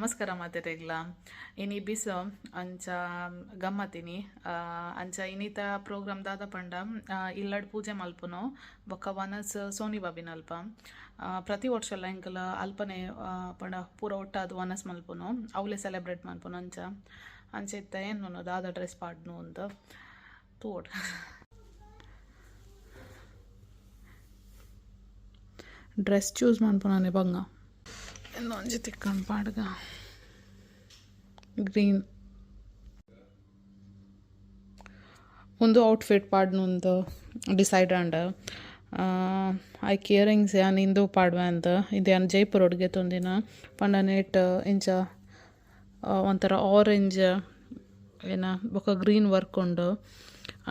ನಮಸ್ಕಾರ ಮಾತೆರೆಗ್ಲ ಇನಿ ಬಿಸ ಅಂಚ ಗಮ್ಮತಿನಿ ಅಂಚ ಇನಿತ ಪ್ರೋಗ್ರಾಮ್ ದಾದ ಪಂಡ ಇಲ್ಲಡ್ ಪೂಜೆ ಮಲ್ಪುನು ಬೊಕ್ಕ ವನಸ್ ಸೋನಿ ಬಾಬಿನ ಅಲ್ಪ ಪ್ರತಿ ವರ್ಷ ಎಂಕಲ್ ಅಲ್ಪನೆ ಪಂಡ ಪೂರ ಒಟ್ಟಾದ ವನಸ್ ಮಲ್ಪುನು ಅವಲೇ ಸೆಲೆಬ್ರೇಟ್ ಮಲ್ಪುನು ಅಂಚ ಇತ್ತ ಏನು ದಾದ ಡ್ರೆಸ್ ಪಾಡ್ನು ಅಂತ ತೋಡ್ ಡ್ರೆಸ್ ಚೂಸ್ ಮಲ್ಪುನಾನೆ ಬಂಗ ಇನ್ನೊಂದು ತಿಕ್ಕಂಡು ಪಾಡ್ಗ ಗ್ರೀನ್ ಒಂದು ಔಟ್ಫಿಟ್ ಪಾಡ್ನು ಒಂದು ಡಿಸೈಡ್ ಅಂಡ ಐಕ್ ಇಯರಿಂಗ್ಸ್ ಯಾನ್ ಇಂದು ಪಾಡ್ವೆ ಅಂತ ಇದು ಯಾನ್ ಜೈಪುರ ಒಡ್ಗೆ ತೊಂದಿನ ಪಂಡ ನೆಟ್ ಇಂಚ ಒಂಥರ ಆರೆಂಜ್ ಏನ ಬೊಕ್ಕ ಗ್ರೀನ್ ವರ್ಕ್ ಉಂಡು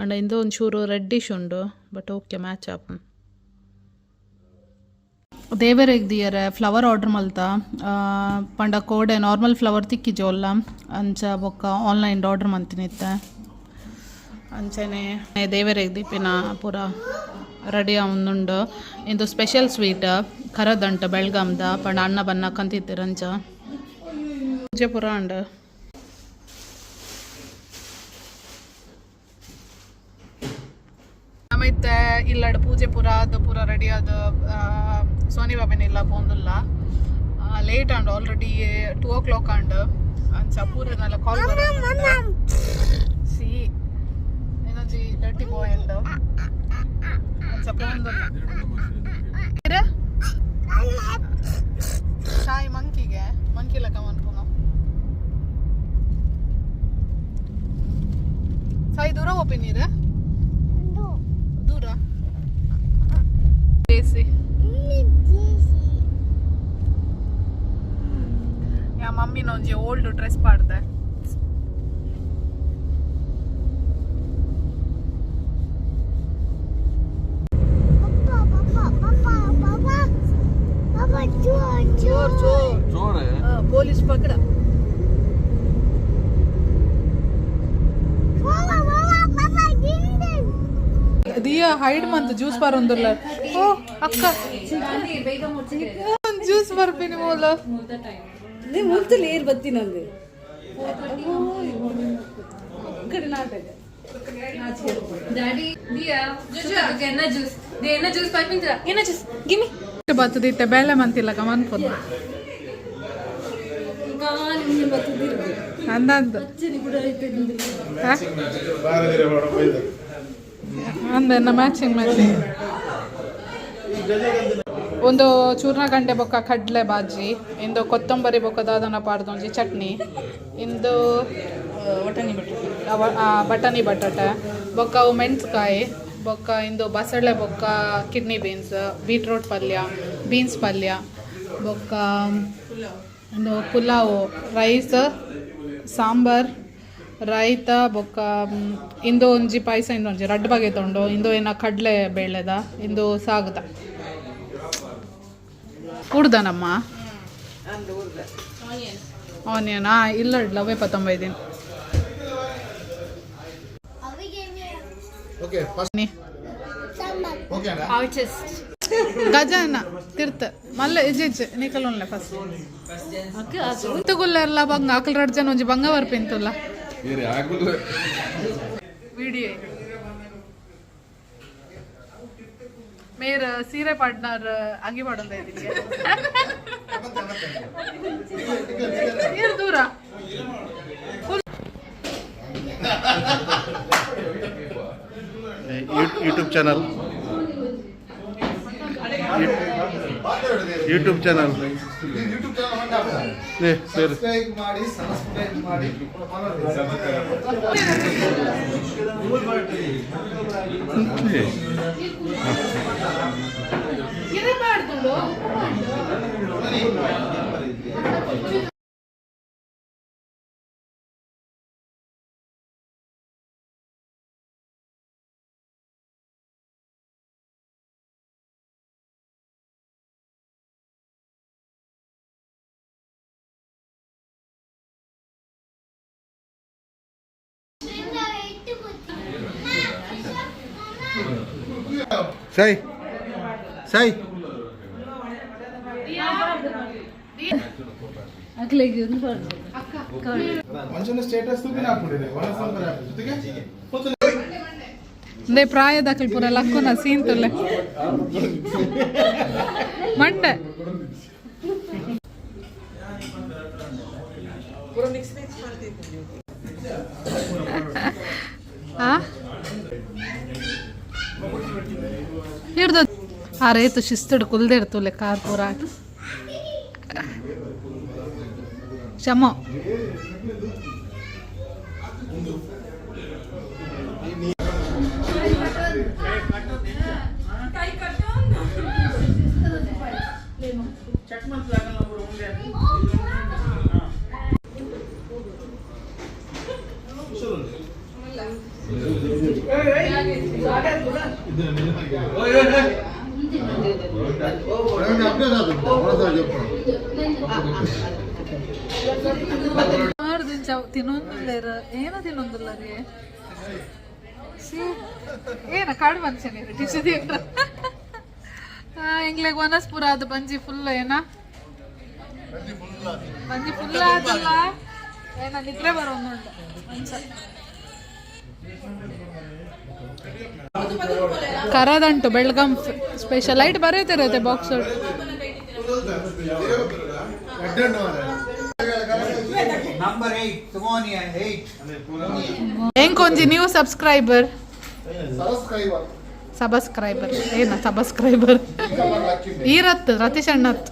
ಅಂಡ ಇಂದು ಒಂಚೂರು ರೆಡ್ಡಿಶ್ ಉಂಡು ಬಟ್ ಓಕೆ ಮ್ಯಾಚ್ ಆಪ್ ದೇವರಿಗೆ ದಿಯರೆ ಫ್ಲವರ್ ಆರ್ಡರ್ ಮಲ್ತ ಪಂಡ ಕೋಡೆ ನಾರ್ಮಲ್ ಫ್ಲವರ್ ತಿಕ್ಕಿಜೋಲ್ಲ ಅಂಚ ಬೊಕ್ಕ ಆನ್ಲೈನ್ ಆರ್ಡರ್ ಮಂತಿನಿತ್ತೆ ಅಂಚನೆ ದೇವರಿಗೆ ದೀಪಿನ ಪೂರ ರೆಡಿ ಆವೊಂದುಂಡು ಇಂದು ಸ್ಪೆಷಲ್ ಸ್ವೀಟ್ ಕರದಂಟ ಬೆಳ್ಗಾಮ್ದ ಪಂಡ ಅಣ್ಣ ಬನ್ನ ಕಂತಿತ್ತಿರಂಚ ಪೂಜೆ ಪೂರ ಉಂಡು ನಮೈತೆ ಇಲ್ಲಡ್ ಪೂಜೆ ಪೂರ ಅದು ಪೂರ ರೆಡಿ ಆದ ಸೋನಿ ಬಾಬಿನ ಇಲ್ಲ ಪೋಂದುಲ್ಲ late and already 2 o'clock and ಅಂಚ ಪೂರನೆಲ್ಲ ಕಾಲ್ ಬರೋದು ಸಿ ಏನಂಜಿ ಡರ್ಟಿ ಬಾಯ್ ಅಂಡ್ ಅಂಚ ಪೋಂದುಲ್ಲ ಶಾಯಿ ಮಂಕಿ ಲಕ ಮನ್ಪುನು ಸಾಯಿ ದೂರ ಒಪಿನೀರ ದೂರ ಬೇಸಿ ಯಾ ಮಮ್ಮಿನ ಒಂಜಿ ಓಲ್ಡ್ ಡ್ರೆಸ್ ಪಾಡ್ದೆ ಪೊಲೀಸ್ ಪಕಡ ದಿಯಾ ಹೈಡ್ ಮಂತ್ ಜ್ಯೂಸ್ ಬರೊಂದುಲ್ಲ ಓ ಅಕ್ಕ ಜ್ಯೂಸ್ ಬರ್ಪಿನಿ ಮೂಲ ನೀ ಮುಲ್ತಲಿ ಏರ್ ಬತ್ತಿ ನಂಗೆ ಕಡೆ ನಾಟಕ ಡ್ಯಾಡಿ ದಿಯಾ ಜ್ಯೂಸ್ ಎನ್ನ ಜ್ಯೂಸ್ ಪೈಪಿಂಗ್ ಎನ್ನ ಜ್ಯೂಸ್ ಗಿಮಿ ಬತ್ತದಿತ್ತೆ ಬೇಳೆ ಮಂತಿಲ್ಲ ಕಮನ್ಪುನ ಅಂದಂದು ಅಂದೆನ್ನ ಮ್ಯಾಚಿಂಗ್ ಒಂದು ಚೂರ್ಣ ಗಂಟೆ ಬೊಕ್ಕ ಕಡ್ಲೆ ಬಾಜಿ ಇಂದು ಕೊತ್ತಂಬರಿ ಬೊಕ್ಕ ದಾದನ ಪಾಡ್ದೊಂಜಿ ಚಟ್ನಿ ಇಂದು ಬಟಾಣಿ ಬಟಾಟೆ ಬೊಕ್ಕ ಅವು ಮೆಣಸ್ಕಾಯಿ ಬೊಕ್ಕ ಇಂದು ಬಸಳೆ ಬೊಕ್ಕ ಕಿಡ್ನಿ ಬೀನ್ಸ್ ಬೀಟ್ರೂಟ್ ಪಲ್ಯ ಬೀನ್ಸ್ ಪಲ್ಯ ಬೊಕ್ಕ ಇಂದು ಪುಲಾವು ರೈಸ್ ಸಾಂಬಾರ್ ರೈತ ಬೊಕ್ಕ ಇಂದು ಒಂಜಿ ಪಾಯಸ ಇಂದು ಒಂಜಿ ರಡ್ಡು ಬಗೆ ತೊಂಡು ಇಂದು ಏನ ಕಡ್ಲೆ ಬೇಳೆದ ಇಂದು ಸಾಗುದ ಉಡ್ದನಮ್ಮ ಆನಿಯನ್ ಇಲ್ಲ ಇಡ್ಲವೇ 95 ದಿನ ಗಜಾನ ತಿರ್ತ ಮಲ್ಲ ಇಜ್ಜೆ ನಿಕಲೊನ್ಲೆ ಫಸ್ಟ್ ತುಗುಲ್ಲ ಎಲ್ಲ ಬಂಗ ಆಕಲ್ ರಡ್ ಜನ ಒಂಜಿ ಬಂಗ ಬರ್ಪಿಂತಲ್ಲ ವಿಡಿಯೋ ಮೇರ ಸೀರೆ ಪಾರ್ಟ್ನರ್ ಅಂಗಿ ಮಾಡೋದ ಇದಕ್ಕೆ ದೂರ ಯೂಟ್ಯೂಬ್ ಚಾನಲ್ ಸಬ್ಸ್ಕ್ರೈಬ್ ಮಾಡಿ Say. Say. ಮಂಚನ ಸ್ಟೇಟಸ್ ತುಗಿನ ಹಾಕ್ಬಿಟ್ಟಿದೆ ವನಸ್ ನಂಬರ್ ಜೊತೆಗೆ ದೇ ಪ್ರಾಯದಕ್ಕಲ್ ಪೂರ ಲಕ್ಕುನ ಸೀನ್ ತುಲ್ಲೆ ಮಂಡೆ ಹಿಡ್ದು ಆ ರೇತು ಶಿಸ್ತುಡು ಕುಲ್ದಿರ್ತುಲೆ ಕಾರ್ ಪೂರ ಶಮೋ ತಿನ್ನೊಂದಿಲ್ಲ ಏನೋ ತಿನ್ನೊಂದಿಲ್ಲ ರೀ ಏನ ಕಾಡು ಮನುಷ್ಯನೇ ಟಿಶ್ಯೂ ತಿಂದ್ರ ಇಂಗ್ಲೆಗ್ ವನಸ್ಪುರ ಅದು ಬಂಜಿ ಫುಲ್ ಏನ ಬಂಜಿ ಫುಲ್ ಆದಲ್ಲ ಏನ ನಿದ್ರೆ ಬರೋന്നുണ്ട് ಕರದಂಟು ಬೆಳಗಾಂ ಸ್ಪೆಷಲ್ ಲೈಟ್ ಬರೀತಿರತ್ತೆ ಬಾಕ್ಸ್ ಎಂಕೊಂಜಿ ನ್ಯೂ ಸಬ್ಸ್ಕ್ರೈಬರ್ ಏನ ಸಬ್ಸ್ಕ್ರೈಬರ್ ಈರತ್ತು ರತೀಶ್ ಅಣ್ಣತ್ತು